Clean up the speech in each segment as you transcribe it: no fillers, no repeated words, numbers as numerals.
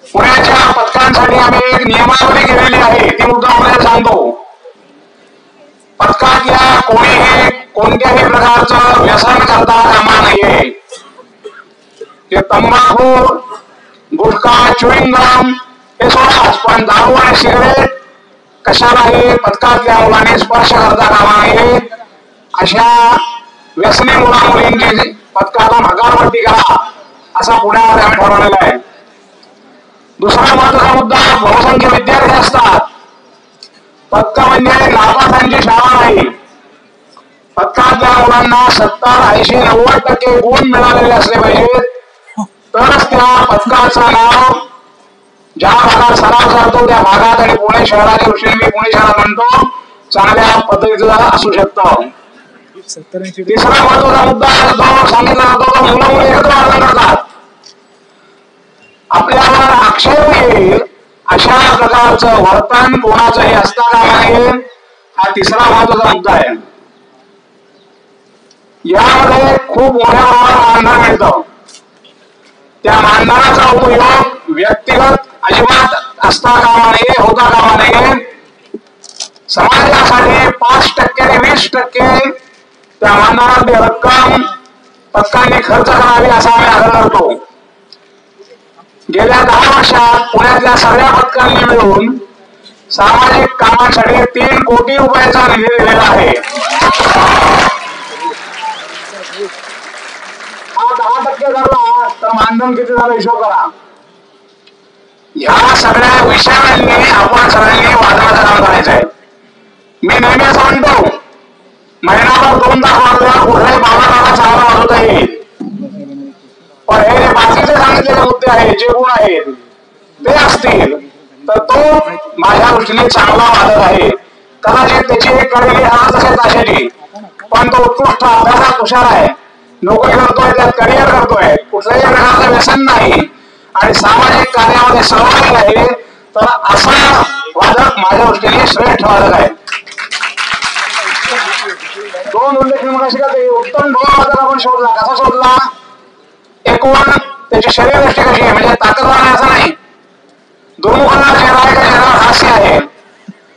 पुण्याच्या पथकांसाठी आम्ही एक नियमावली केलेली आहे, ती मुद्दा आपल्याला सांगतो. पथकातल्या कोणीही कोणत्याही प्रकारचं व्यसन करता कामा नये. ते तंबाखू, गुटखा, च्युइंग गम हे सोडाच, पण दारू आणि सिगरेट कशालाही पथकातल्या मुलांनी स्पर्श करता कामा नये. अशा व्यसनी मुलामुलींची पथकाला हकालपट्टी करा, असा पुण्यामध्ये आम्ही ठरवलेला आहे. दुसरा महत्वाचा मुद्दा, बहुसंख्य विद्यार्थी असतात. पथक म्हणजे नापासांची शाळा नाही. पथकातल्या मुलांना 70-80-90% गुण मिळालेले असले पाहिजेत, तरच त्या पथकाचं नाव ज्या भागात सराव करतो त्या भागात आणि पुणे शहराच्या दृष्टीने मी पुणे शहरात म्हणतो चांगल्या पद्धतीचा असू शकतो. तिसरा महत्वाचा मुद्दा जो सांगितला जातो तो मुलं मुली एकत्र वर्तन करतात. आपल्यावर आक्षेप येईल अशा प्रकारचं वर्तन कोणाचंही असता कामा नये, हा तिसरा महत्वाचा मुद्दा आहे. यामध्ये खूप मोठ्या प्रमाणात मानधन मिळतं. त्या मानधनाचा उपयोग व्यक्तिगत अजिबात असता कामा नये, होता कामा नये. समाजासाठी 5% ते 20% त्या मानधनातली रक्कम पथकांनी खर्च करावी असा आम्ही आग्रह करतो. गेल्या 10 वर्षात पुण्यातल्या सगळ्या पथकांनी मिळून सामाजिक कामांसाठी 3 कोटी रुपयाचा निधी दिलेला आहे. हा 10% धरला तर मानधन किती झालं हिशोब करा. ह्या सगळ्या विषयांनी आपण सगळ्यांनी वादनाचं काम करायचं आहे. मी नेहमी असं म्हणतो, महिनाभर 2 तास वाजला कुठल्याही बाबाला चांगला वाजवता येईल, पण हे जे बाकीचे सांगितलेले मुद्दे आहेत, जे गुण आहेत ते असतील तर तो माझ्या दृष्टीने चांगला वादक आहे. कदाचित त्याची एक कडेली आज असेल ताशाची, पण तो उत्कृष्ट अभ्यासात हुशार आहे, नोकरी करतोय, त्यात करिअर करतोय, कुठल्याही प्रकारचं व्यसन नाही आणि सामाजिक कार्यामध्ये सहभागी आहे, तर असा वादक माझ्या दृष्टीने श्रेष्ठ वादक आहे. 2 उल्लेख मी मगाशी करते. उत्तम ढोल वादक आपण शोधला. कसा शोधला? एकूण त्याची शरीरदृष्टी कशी आहे, म्हणजे ताकदवान आहे असं नाही. दुर्मुखांना चेहरा आहे का चेहरा हास्य आहे,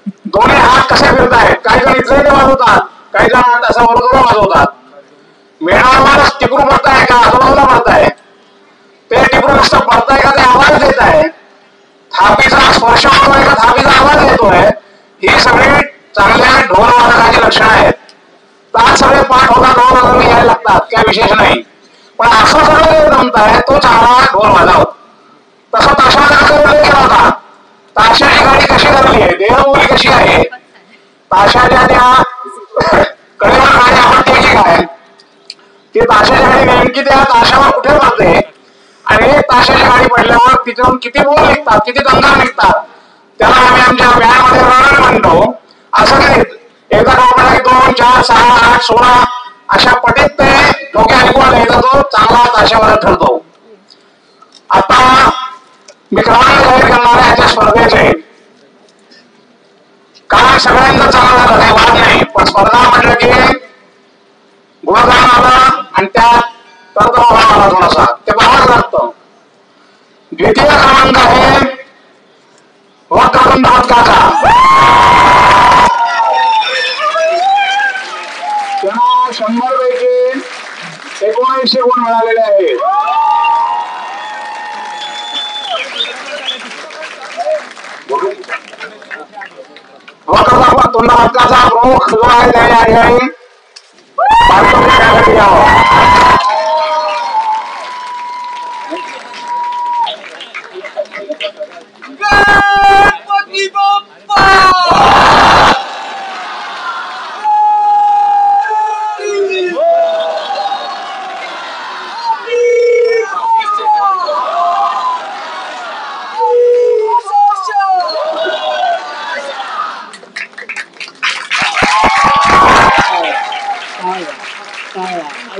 दोन्ही हात कसे फिरतायत, काही जण इथले वाजवतात, काही जण असं बरोबर वाजवतात. मेणावर टिपरू पडताय का आजूबाजूला पडताय, ते टिपरू नुसतं पडताय का ते आवाज देत आहे, थापीचा स्पर्श होतोय का थापीचा आवाज येतोय, ही सगळी चांगल्या ढोल वादकाची लक्षणं आहेत. तास सगळे पाठ होतात, ढोल वाजवून यायला लागतात, काय विशेष नाही. पण असं सगळं जमताय तो चांगला ढोल वाजव. तसं ताशाचा उल्लेख केला होता. ताशाची गाडी कशी धरली आहे, देहबोली कशी आहे, ताशाच्या त्या कडेवर गाडी आवडते काय, ती ताशाची गाडी नेमकी त्या ताशावर कुठे पडते आणि ताशाची गाडी पडल्यावर तिथून किती बोल निघतात, किती दंगा निघतात, त्याला आम्ही आमच्या व्यायामध्ये रण म्हणतो. असं नाही एकदा डोक्याला 2, 4, 6, 8, 16 अशा पटीत ते डोक्या ऐकून लिहायचा तो चांगला ताशावर ठरतो. आता मी क्रमांक जाहीर करणार आहे याच्या स्पर्धेचे, कारण सगळ्यांचा चांगला काही वाद नाही, पण स्पर्धा म्हटलं की गुणगान आलं आणि त्यात तर्कभाव आला थोडासा, ते पाहावं लागतं. द्वितीय क्रमांक आहे वक्रतुंड पथकाचा. त्यांना 100 पैकी 19 गुण मिळालेले आहेत. वक्रतुंड पथकाचा प्रमुख जो आहे त्याने आणि पारितोषिक यावं.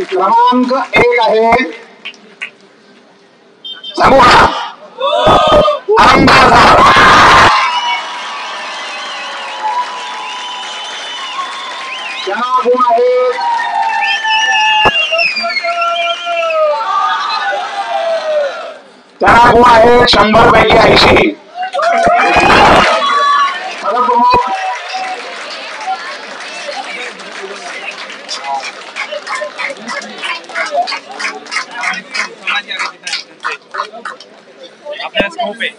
क्रमांक 1 आहे समूह अंदाजा. त्यांना गुण आहे त्यांना गुण आहे 100 पैकी 80. प्रमुख आपल्याला स्कोप आहे.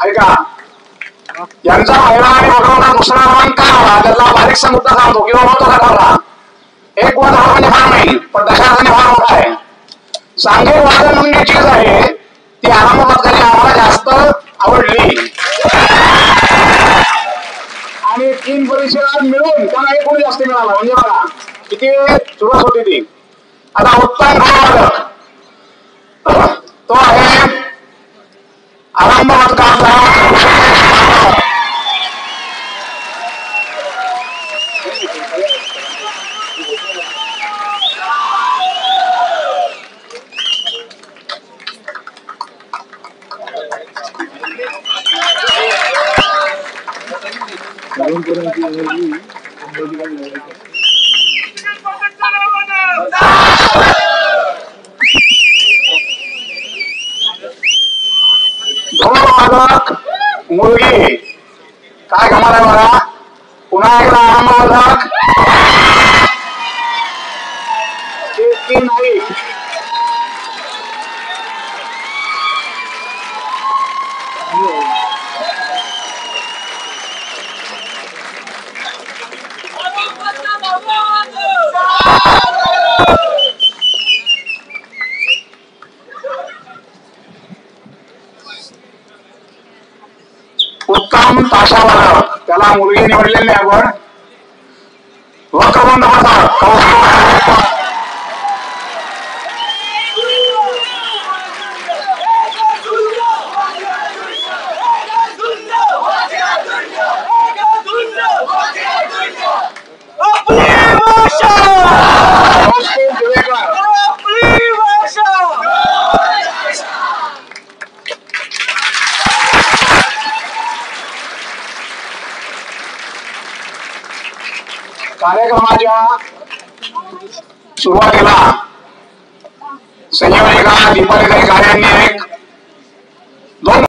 ऐका, यांचा महिला आणि वगळवता दुसरा क्रमांक काय होता त्यातला बारीकसा मुद्दा सांगतो किंवा महत्व ठरवला. एक गुण हा म्हणजे फार नाही, पण दशार्थाने फार मोठा आहे. सांघिक वादन म्हणून जी चीज आहे ती आरामपदकाची आम्हाला जास्त आवडली आणि 3 परिच्छेदात मिळून त्यांना 1 गुण जास्त मिळाला. म्हणजे बघा किती सुरुवात होती ती. आता उत्तम वादक तो आहे आरामपदकाचा मुलगी काय कमाल आहे बघा. पुन्हा एकदा आरामवर्धक नाही. उत्तम ताशावादक त्याला मुलगी निवडलेली आपण. वक्रवंद वादक कार्यक्रमाच्या सुरुवातीला संयोजिका दीपाली कार्यांनी एक